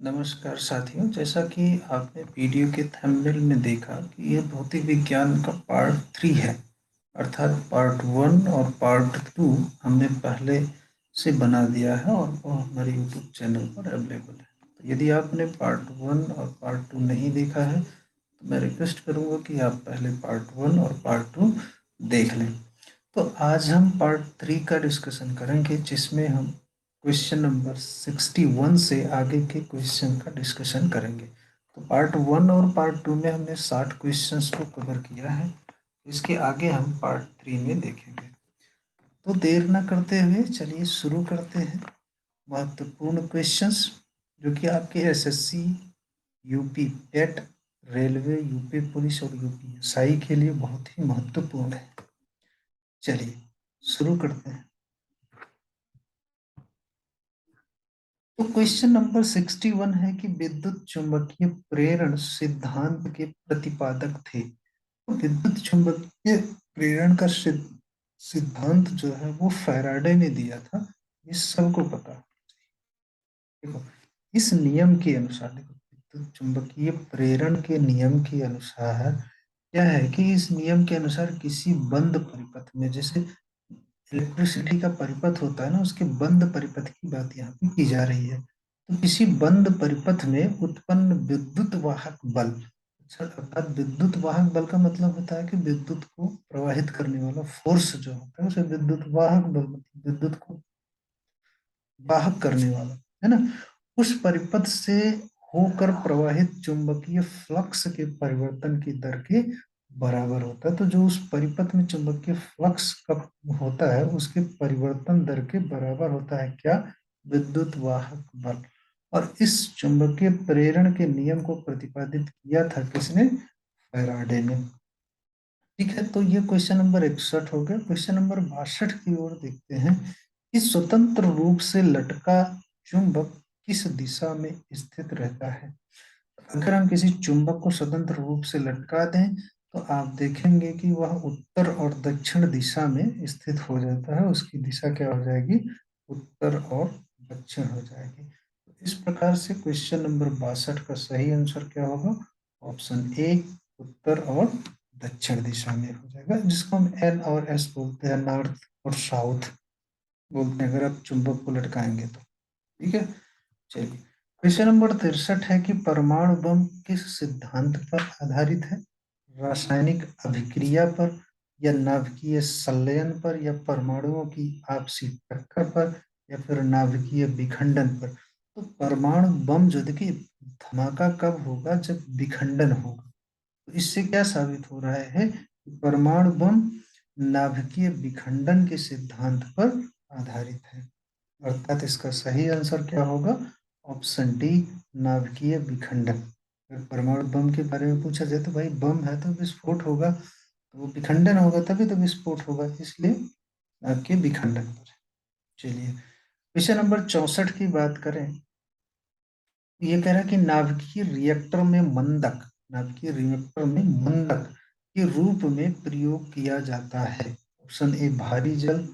नमस्कार साथियों, जैसा कि आपने वीडियो के थंबनेल में देखा कि ये भौतिक विज्ञान का पार्ट 3 है। अर्थात पार्ट 1 और पार्ट 2 हमने पहले से बना दिया है और वो हमारे यूट्यूब चैनल पर अवेलेबल है। तो यदि आपने पार्ट 1 और पार्ट 2 नहीं देखा है तो मैं रिक्वेस्ट करूँगा कि आप पहले पार्ट 1 और पार्ट 2 देख लें। तो आज हम पार्ट 3 का डिस्कशन करेंगे, जिसमें हम क्वेश्चन नंबर 61 से आगे के क्वेश्चन का डिस्कशन करेंगे। तो पार्ट 1 और पार्ट 2 में हमने 60 क्वेश्चंस को कवर किया है। इसके आगे हम पार्ट 3 में देखेंगे। तो देर न करते हुए चलिए शुरू करते हैं। महत्वपूर्ण क्वेश्चंस जो कि आपके SSC, UP TET, railway, UP police और यूपीएसआई के लिए बहुत ही महत्वपूर्ण है। चलिए शुरू करते हैं। तो क्वेश्चन नंबर 61 है कि विद्युत चुंबकीय प्रेरण सिद्धांत के प्रतिपादक थे। तो विद्युत चुंबकीय प्रेरण का सिद्धांत जो है वो फैराडे ने दिया था। इस सबको पता है। देखो, इस नियम के अनुसार, देखो, विद्युत चुंबकीय प्रेरण के नियम के अनुसार क्या है कि इस नियम के अनुसार किसी बंद परिपथ में, जैसे इलेक्ट्रिसिटी का परिपथ होता है ना, उसके बंद परिपथ की बात यहाँ पे की जा रही है। तो किसी बंद परिपथ में उत्पन्न विद्युत वाहक बल, अच्छा, अर्थात विद्युत वाहक बल का मतलब होता है कि विद्युत को प्रवाहित करने वाला फोर्स जो होता है उसे विद्युत वाहक बल, मतलब विद्युत को वाहक करने वाला, है ना। उस परिपथ से होकर प्रवाहित चुंबकीय फ्लक्स के परिवर्तन की दर के बराबर होता है। तो जो उस परिपथ में चुंबकीय फ्लक्स का होता है उसके परिवर्तन दर के बराबर होता है क्या? विद्युत वाहक बल। और इस चुंबकीय प्रेरण के नियम को प्रतिपादित किया था किसने? फैराडे ने। ठीक है, तो ये क्वेश्चन नंबर 61 हो गया। क्वेश्चन नंबर 62 की ओर देखते हैं कि स्वतंत्र रूप से लटका चुंबक किस दिशा में स्थित रहता है। अगर हम किसी चुंबक को स्वतंत्र रूप से लटका दें तो आप देखेंगे कि वह उत्तर और दक्षिण दिशा में स्थित हो जाता है। उसकी दिशा क्या हो जाएगी? उत्तर और दक्षिण हो जाएगी। इस प्रकार से क्वेश्चन नंबर 62 का सही आंसर क्या होगा? ऑप्शन ए, उत्तर और दक्षिण दिशा में हो जाएगा, जिसको हम एन और एस बोलते हैं, नॉर्थ और साउथ बोलते हैं, अगर आप चुंबक को लटकाएंगे तो। ठीक है, चलिए। क्वेश्चन नंबर 63 है कि परमाणु बम किस सिद्धांत पर आधारित है? रासायनिक अभिक्रिया पर, या नाभिकीय संलयन पर, या परमाणुओं की आपसी टक्कर पर, या फिर नाभिकीय विखंडन पर। तो परमाणु बम जो, देखिए, धमाका कब होगा? जब विखंडन होगा। तो इससे क्या साबित हो रहा है कि परमाणु बम नाभिकीय विखंडन के सिद्धांत पर आधारित है। अर्थात इसका सही आंसर क्या होगा? ऑप्शन डी, नाभिकीय विखंडन। अगर परमाणु बम के बारे में पूछा जाए तो भाई बम है तो विस्फोट होगा, तो वो विखंडन होगा तभी तो विस्फोट होगा, इसलिए नाभिकीय विखंडन पर। चलिए, क्वेश्चन नंबर 64 की बात करें। ये कह रहा है कि नाभिकीय रिएक्टर में मंदक के रूप में प्रयोग किया जाता है। ऑप्शन ए भारी जल,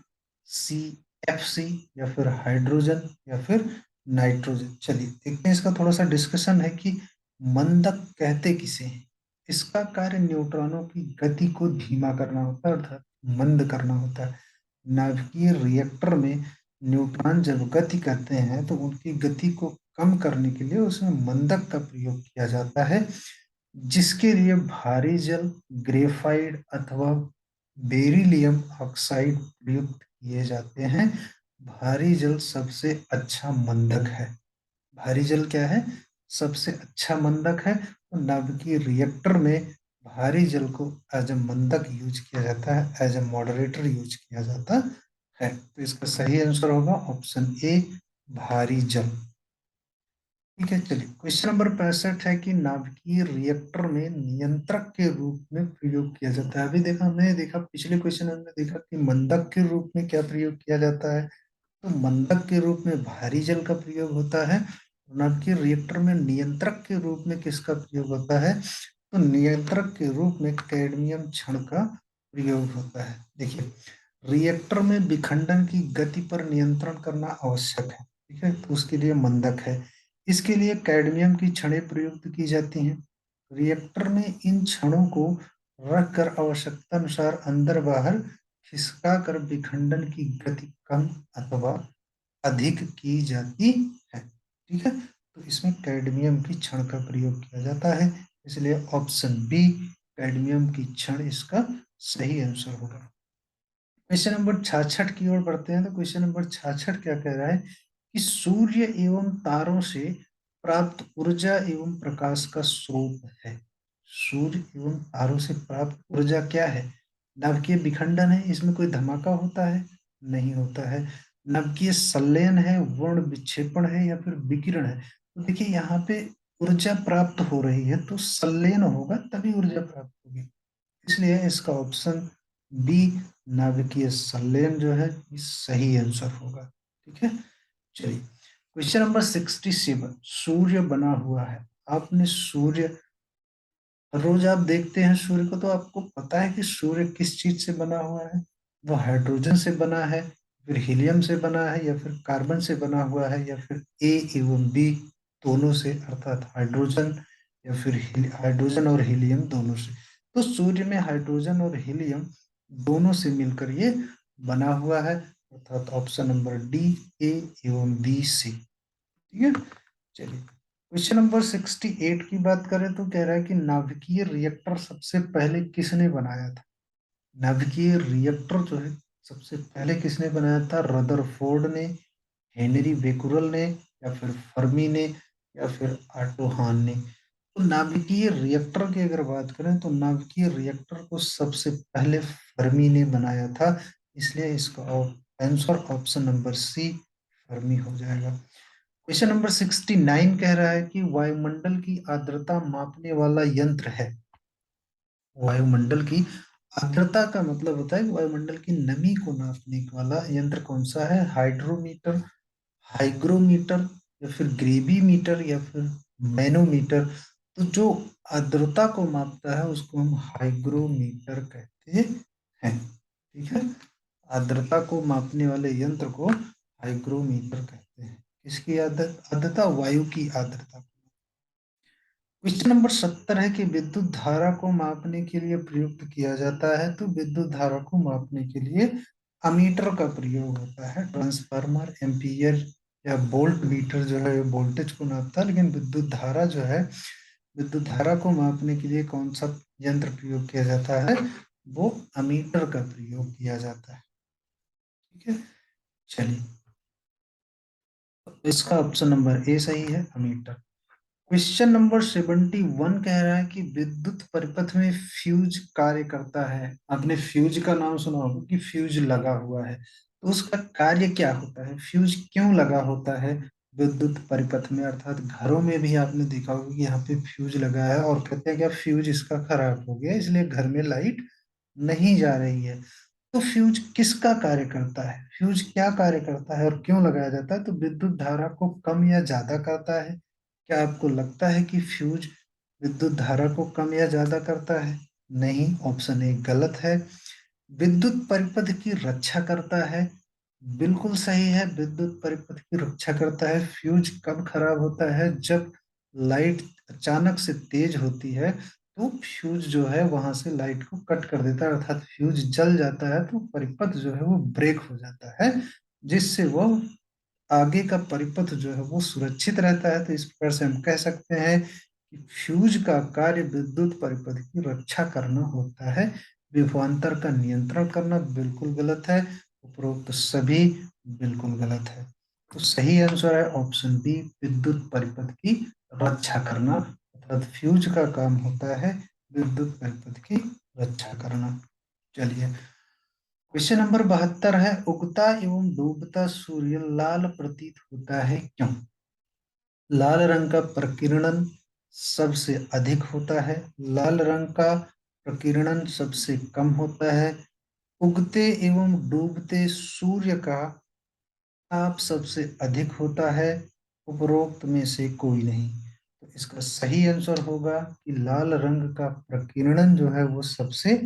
सी एफसी, या फिर हाइड्रोजन, या फिर नाइट्रोजन। चलिए देखते हैं, इसका थोड़ा सा डिस्कशन है कि मंदक कहते किसे हैं। इसका कार्य न्यूट्रॉनों की गति को धीमा करना होता है, अर्थात मंद करना होता है। नाभिकीय रिएक्टर में न्यूट्रॉन जब गति करते हैं तो उनकी गति को कम करने के लिए उसमें मंदक का प्रयोग किया जाता है, जिसके लिए भारी जल, ग्रेफाइट अथवा बेरिलियम ऑक्साइड प्रयुक्त किए जाते हैं। भारी जल सबसे अच्छा मंदक है। भारी जल क्या है? सबसे अच्छा मंदक है। तो नाभिकीय रिएक्टर में भारी जल को एज ए मंदक यूज किया जाता है, एज ए मॉडरेटर यूज किया जाता है। तो इसका सही आंसर होगा ऑप्शन ए, भारी जल। ठीक है, चलिए। क्वेश्चन नंबर 65 है कि नाभिकीय रिएक्टर में नियंत्रक के रूप में प्रयोग किया जाता है। अभी देखा, हमने देखा पिछले क्वेश्चन में हमने देखा कि मंदक के रूप में क्या प्रयोग किया जाता है। तो मंदक के रूप में भारी जल का प्रयोग होता है। नाभिकीय रिएक्टर में नियंत्रक के रूप में किसका प्रयोग होता है? तो नियंत्रक के रूप में कैडमियम क्षण का प्रयोग होता है। देखिए, रिएक्टर में विखंडन की गति पर नियंत्रण करना आवश्यक है, ठीक है, तो उसके लिए मंदक है। इसके लिए कैडमियम की छड़ें प्रयुक्त की जाती हैं। रिएक्टर में इन छड़ों को रखकर आवश्यकता अनुसार अंदर बाहर खिसका कर विखंडन की गति कम अथवा अधिक की जाती है। ठीक है, तो इसमें कैडमियम की छड़ का प्रयोग किया जाता है, इसलिए ऑप्शन बी कैडमियम की छड़ इसका सही आंसर होगा। क्वेश्चन नंबर 66 की ओर बढ़ते हैं। तो क्वेश्चन नंबर 66 क्या कह रहा है कि सूर्य एवं तारों से प्राप्त ऊर्जा एवं प्रकाश का स्रोत है। सूर्य एवं तारों से प्राप्त ऊर्जा क्या है? नाभिकीय विखंडन है, इसमें कोई धमाका होता है? नहीं होता है। नाभिकीय संलयन है, वर्ण विक्षेपण है, या फिर विकिरण है? तो देखिए यहाँ पे ऊर्जा प्राप्त हो रही है तो संलयन होगा तभी ऊर्जा प्राप्त होगी, इसलिए इसका ऑप्शन बी नाभिकीय संलयन जो है ये सही आंसर होगा। ठीक है, चलिए क्वेश्चन नंबर 67। सूर्य बना हुआ है। आपने सूर्य, रोज आप देखते हैं सूर्य को तो आपको पता है कि सूर्य किस चीज से बना हुआ है। वो हाइड्रोजन से बना है, फिर हीलियम से बना है, या फिर कार्बन से बना हुआ है, या फिर ए एवं बी दोनों से, अर्थात हाइड्रोजन या फिर हाइड्रोजन और हीलियम दोनों से। तो सूर्य में हाइड्रोजन और हीलियम दोनों से मिलकर ये बना हुआ है, अर्थात ऑप्शन नंबर डी ए एवं बी सी। ठीक है, चलिए क्वेश्चन नंबर 68 की बात करें तो कह रहा है कि नाभिकीय रिएक्टर सबसे पहले किसने बनाया था? नाभिकीय रिएक्टर जो है सबसे पहले किसने बनाया था? रदरफोर्ड ने, हेनरी बेकुरल ने, या फिर फर्मी ने, या फिर ऑटो हान ने? तो नाभिकीय रिएक्टर की अगर बात करें तो नाभिकीय रिएक्टर को सबसे पहले फर्मी ने बनाया था, इसलिए इसका answer option number C Fermi हो जाएगा। क्वेश्चन नंबर 69 कह रहा है कि वायुमंडल की आर्द्रता मापने वाला यंत्र है। वायुमंडल की आर्द्रता का मतलब होता है कि वायुमंडल की नमी को नापने वाला यंत्र कौन सा है? हाइड्रोमीटर, हाइग्रोमीटर, या फिर ग्रेविमीटर, या फिर मैनोमीटर? तो जो आर्द्रता को मापता है उसको हम हाइग्रोमीटर कहते हैं। ठीक है, आर्द्रता को मापने वाले यंत्र को हाइग्रोमीटर कहते हैं। किसकी आर्द्रता? वायु की आर्द्रता। क्वेश्चन नंबर 70 है कि विद्युत धारा को मापने के लिए प्रयुक्त किया जाता है। तो विद्युत धारा को मापने के लिए अमीटर का प्रयोग होता है। ट्रांसफार्मर, एम्पीयर या वोल्ट मीटर जो है वोल्टेज को नापता है, लेकिन विद्युत धारा जो है, विद्युत धारा को मापने के लिए कौन सा यंत्र प्रयोग किया जाता है? वो अमीटर का प्रयोग किया जाता है। ठीक है, चलिए तो इसका ऑप्शन नंबर ए सही है, अमीटर। क्वेश्चन नंबर 71 कह रहा है कि विद्युत परिपथ में फ्यूज कार्य करता है। आपने फ्यूज का नाम सुना होगा कि फ्यूज लगा हुआ है, तो उसका कार्य क्या होता है? फ्यूज क्यों लगा होता है विद्युत परिपथ में? अर्थात घरों में भी आपने देखा होगा कि यहाँ पे फ्यूज लगा है और कहते हैं क्या फ्यूज इसका खराब हो गया इसलिए घर में लाइट नहीं जा रही है। तो फ्यूज किसका कार्य करता है? फ्यूज क्या कार्य करता है और क्यों लगाया जाता है? तो विद्युत धारा को कम या ज्यादा करता है। क्या आपको लगता है कि फ्यूज विद्युत धारा को कम या ज्यादा करता है? नहीं, ऑप्शन ए गलत है। विद्युत परिपथ की रक्षा करता है। बिल्कुल सही है, विद्युत परिपथ की रक्षा करता है। फ्यूज कब खराब होता है? जब लाइट अचानक से तेज होती है तो फ्यूज जो है वहां से लाइट को कट कर देता है, अर्थात फ्यूज जल जाता है तो परिपथ जो है वो ब्रेक हो जाता है, जिससे वो आगे का परिपथ जो है वो सुरक्षित रहता है। तो इस प्रकार से हम कह सकते हैं कि फ्यूज का कार्य विद्युत परिपथ की रक्षा करना होता है। विभवांतर का नियंत्रण करना बिल्कुल गलत है, उपरोक्त सभी बिल्कुल गलत है। तो सही आंसर है ऑप्शन बी विद्युत परिपथ की रक्षा करना, अर्थात फ्यूज का काम होता है विद्युत परिपथ की रक्षा करना। चलिए क्वेश्चन नंबर 72 है, उगता एवं डूबता सूर्य लाल प्रतीत होता है क्यों? लाल रंग का प्रकीर्णन सबसे अधिक होता है, लाल रंग का प्रकीर्णन सबसे कम होता है, उगते एवं डूबते सूर्य का ताप सबसे अधिक होता है, उपरोक्त में से कोई नहीं। तो इसका सही आंसर होगा कि लाल रंग का प्रकीर्णन जो है वो सबसे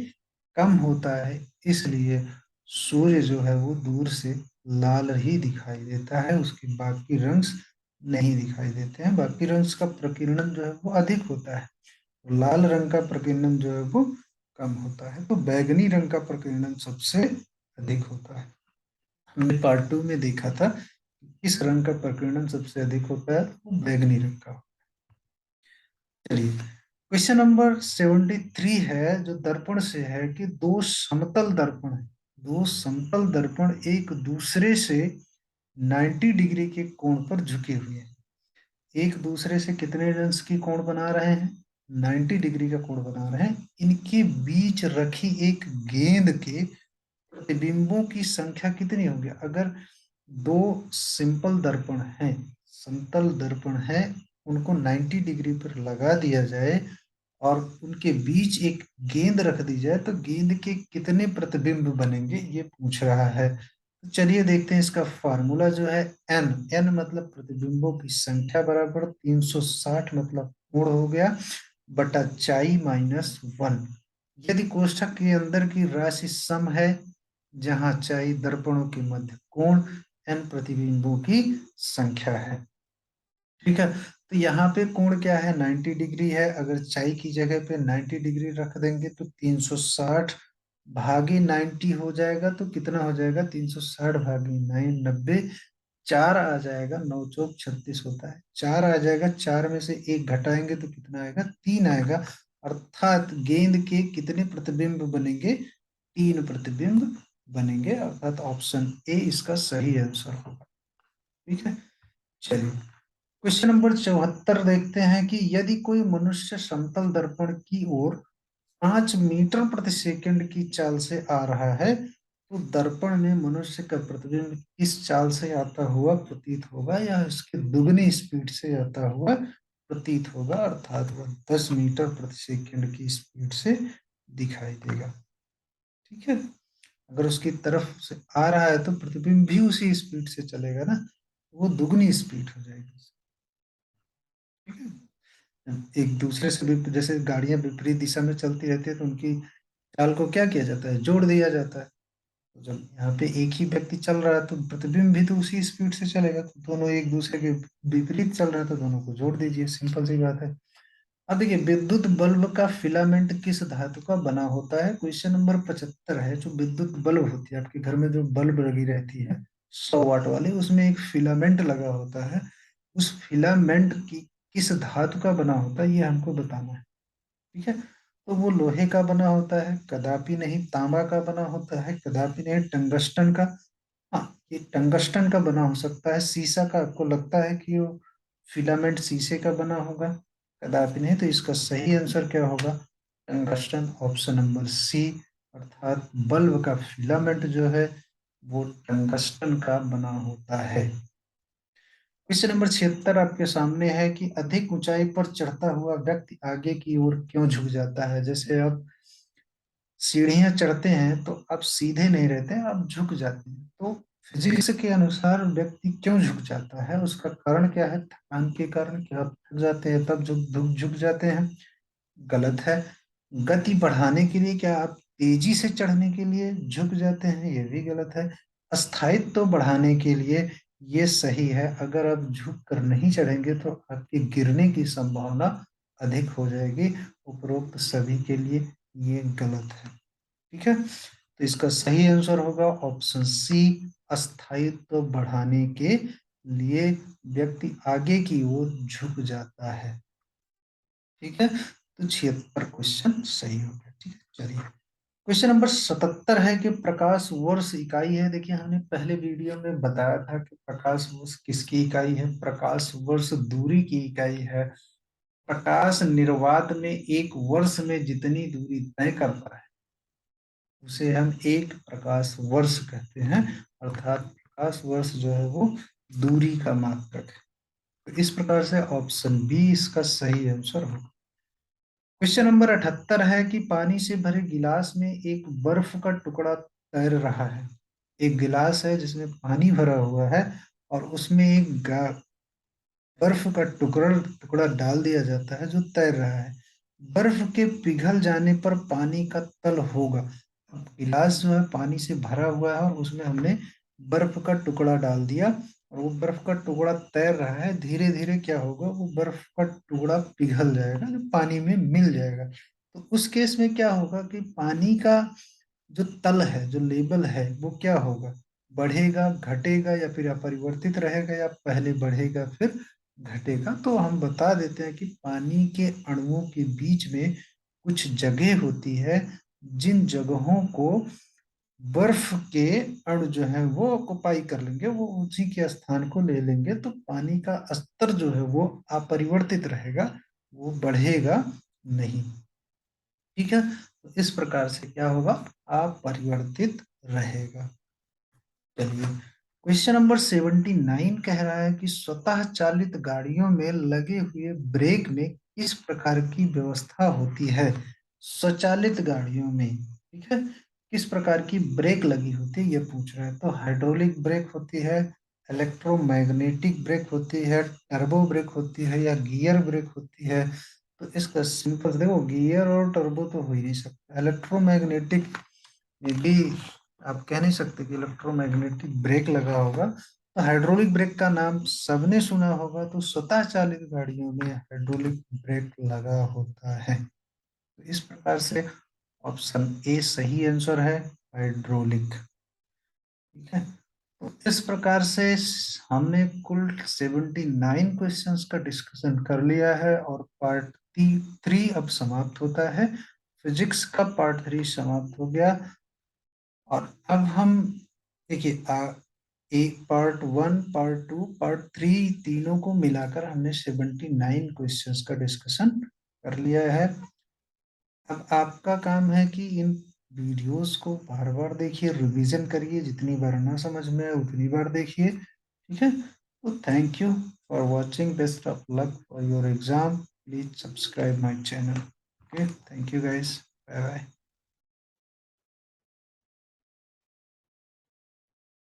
कम होता है, इसलिए सूर्य जो है वो दूर से लाल ही दिखाई देता है, उसके बाकी रंग नहीं दिखाई देते हैं। बाकी रंग का प्रकीर्णन जो है वो अधिक होता है। लाल रंग का प्रकीर्णन जो है वो कम होता है। तो बैगनी रंग का प्रकीर्णन सबसे अधिक होता है। हमने पार्ट 2 में देखा था किस रंग का प्रकीर्णन सबसे अधिक होता है, वो बैगनी रंग का। चलिए, क्वेश्चन नंबर 73 है जो दर्पण से है कि दो समतल दर्पण है, दो समतल दर्पण एक दूसरे से 90 डिग्री के कोण पर झुके हुए हैं। एक दूसरे से कितने अंश की कोण बना रहे हैं? 90 डिग्री का कोण बना रहे हैं। इनके बीच रखी एक गेंद के प्रतिबिंबों की संख्या कितनी होगी? अगर दो सिंपल दर्पण हैं, समतल दर्पण है, उनको 90 डिग्री पर लगा दिया जाए और उनके बीच एक गेंद रख दी जाए तो गेंद के कितने प्रतिबिंब बनेंगे, ये पूछ रहा है। तो चलिए देखते हैं इसका फार्मूला जो है एन। एन मतलब प्रतिबिंबों की संख्या बराबर 360 मतलब कोण हो गया बटा चाई माइनस 1। यदि कोष्ठक के अंदर की राशि सम है जहां चाई दर्पणों के मध्य कोण, एन प्रतिबिंबों की संख्या है। ठीक है, तो यहाँ पे कोण क्या है? 90 डिग्री है। अगर चाई की जगह पे 90 डिग्री रख देंगे तो 360 भागे 90 हो जाएगा। तो कितना हो जाएगा? 360 भागे 9 90, 4 आ जाएगा। 9 चौक 36 होता है, 4 आ जाएगा। 4 में से एक घटाएंगे तो कितना आएगा? 3 आएगा। अर्थात गेंद के कितने प्रतिबिंब बनेंगे? 3 प्रतिबिंब बनेंगे। अर्थात ऑप्शन ए इसका सही आंसर होगा। ठीक है, चलिए क्वेश्चन नंबर 74 देखते हैं कि यदि कोई मनुष्य समतल दर्पण की ओर 5 मीटर प्रति सेकंड की चाल से आ रहा है तो दर्पण में मनुष्य का प्रतिबिंब किस चाल से आता हुआ प्रतीत होगा, या इसके दुगनी स्पीड से आता हुआ प्रतीत होगा? अर्थात वह 10 मीटर प्रति सेकंड की स्पीड से दिखाई देगा। ठीक है, अगर उसकी तरफ से आ रहा है तो प्रतिबिंब भी उसी स्पीड से चलेगा ना, वो दुगनी स्पीड हो जाएगी। ठीक है, एक दूसरे से भी जैसे गाड़ियां विपरीत दिशा में चलती रहती है तो उनकी चाल को क्या किया जाता है? जोड़ दिया जाता है। तो जब यहाँ पे एक ही व्यक्ति चल रहा है तो प्रतिबिंब भी तो उसी स्पीड से चलेगा। तो दोनों एक दूसरे के विपरीत चल रहे हैं तो दोनों को जोड़ दीजिए, सिंपल सी बात है। अब देखिए, विद्युत बल्ब का फिलामेंट किस धातु का बना होता है? क्वेश्चन नंबर 75 है। जो विद्युत बल्ब होती है आपके घर में, जो बल्ब लगी रहती है 100 वाट वाली, उसमें एक फिलामेंट लगा होता है। उस फिलामेंट की किस धातु का बना होता है, ये हमको बताना है। ठीक है, तो वो लोहे का बना होता है? कदापि नहीं। तांबा का बना होता है? कदापि नहीं। टंगस्टन का? हाँ, ये टंगस्टन का बना हो सकता है। शीशा का? आपको लगता है कि वो फिलामेंट शीशे का बना होगा? कदापि नहीं। तो इसका सही आंसर क्या होगा? Tungsten, option number C. अर्थात बल्ब का फिलामेंट जो है वो टंगस्टन का बना होता है। क्वेश्चन नंबर 76 आपके सामने है कि अधिक ऊंचाई पर चढ़ता हुआ व्यक्ति आगे की ओर क्यों झुक जाता है? जैसे आप सीढ़ियां चढ़ते हैं तो आप सीधे नहीं रहते हैं, आप झुक जाते हैं। तो फिजिक्स के अनुसार व्यक्ति क्यों झुक जाता है? उसका कारण क्या है? थकान के कारण? क्या आप थक जाते हैं तब झुक झुक झुक जाते हैं? गलत है। गति बढ़ाने के लिए? क्या आप तेजी से चढ़ने के लिए झुक जाते हैं? ये भी गलत है। स्थायित्व बढ़ाने के लिए? ये सही है। अगर आप झुक कर नहीं चढ़ेंगे तो आपके गिरने की संभावना अधिक हो जाएगी। उपरोक्त सभी के लिए ये गलत है। ठीक है, तो इसका सही आंसर होगा ऑप्शन सी। अस्थायित्व बढ़ाने के लिए व्यक्ति आगे की ओर झुक जाता है। ठीक है, तो 76 क्वेश्चन सही हो गया। ठीक है, चलिए क्वेश्चन नंबर 77 है कि प्रकाश वर्ष इकाई है। देखिए, हमने पहले वीडियो में बताया था कि प्रकाश वर्ष किसकी इकाई है? प्रकाश वर्ष दूरी की इकाई है। प्रकाश निर्वात में एक वर्ष में जितनी दूरी तय करता है उसे हम एक प्रकाश वर्ष कहते हैं। अर्थात प्रकाश वर्ष जो है वो दूरी का मात्रक है। तो इस प्रकार से ऑप्शन बी इसका सही आंसर होगा। क्वेश्चन नंबर 78 है कि पानी से भरे गिलास में एक बर्फ का टुकड़ा तैर रहा है। एक गिलास है जिसमें पानी भरा हुआ है और उसमें एक बर्फ का टुकड़ा टुकड़ा डाल दिया जाता है जो तैर रहा है। बर्फ के पिघल जाने पर पानी का तल होगा। अब गिलास जो है पानी से भरा हुआ है और उसमें हमने बर्फ का टुकड़ा डाल दिया और वो बर्फ का टुकड़ा तैर रहा है, धीरे धीरे क्या होगा, वो बर्फ का टुकड़ा पिघल जाएगा, जो पानी में मिल जाएगा। तो उस केस में क्या होगा कि पानी का जो तल है, जो लेवल है, वो क्या होगा, बढ़ेगा, घटेगा, या फिर अपरिवर्तित रहेगा, या पहले बढ़ेगा फिर घटेगा। तो हम बता देते हैं कि पानी के अणुओं के बीच में कुछ जगह होती है, जिन जगहों को बर्फ के अणु जो है वो ऑक्युपाई कर लेंगे, वो उसी के स्थान को ले लेंगे, तो पानी का स्तर जो है वो अपरिवर्तित रहेगा, वो बढ़ेगा नहीं। ठीक है, तो इस प्रकार से क्या होगा, अपरिवर्तित रहेगा। चलिए, क्वेश्चन नंबर 79 कह रहा है कि स्वतः चालित गाड़ियों में लगे हुए ब्रेक में किस प्रकार की व्यवस्था होती है। स्वचालित गाड़ियों में, ठीक है, किस प्रकार की ब्रेक लगी होती है, ये पूछ रहा है। तो हाइड्रोलिक ब्रेक होती है, इलेक्ट्रोमैग्नेटिक ब्रेक होती है, टर्बो ब्रेक होती है, या गियर ब्रेक होती है। तो इसका सिंपल से देखो, गियर और टर्बो तो हो ही नहीं सकता। इलेक्ट्रोमैग्नेटिक में भी आप कह नहीं सकते कि इलेक्ट्रोमैग्नेटिक ब्रेक लगा होगा। तो हाइड्रोलिक ब्रेक का नाम सबने सुना होगा, तो स्वतः चालित गाड़ियों में हाइड्रोलिक ब्रेक लगा होता है। तो इस प्रकार से ऑप्शन ए सही आंसर है, हाइड्रोलिक। ठीक है, तो इस प्रकार से हमने कुल 79 क्वेश्चंस का डिस्कशन कर लिया है, और पार्ट 3 अब समाप्त होता है। फिजिक्स का पार्ट 3 समाप्त हो गया। और अब हम देखिए, एक पार्ट 1, पार्ट 2, पार्ट 3 तीनों को मिलाकर हमने 79 क्वेश्चंस का डिस्कशन कर लिया है। अब आपका काम है कि इन वीडियोस को बार बार देखिए, रिवीजन करिए, जितनी बार ना समझ में आए उतनी बार देखिए। ठीक है, तो thank you for watching, best of luck for your exam, please subscribe my channel. Okay, thank you guys, bye bye.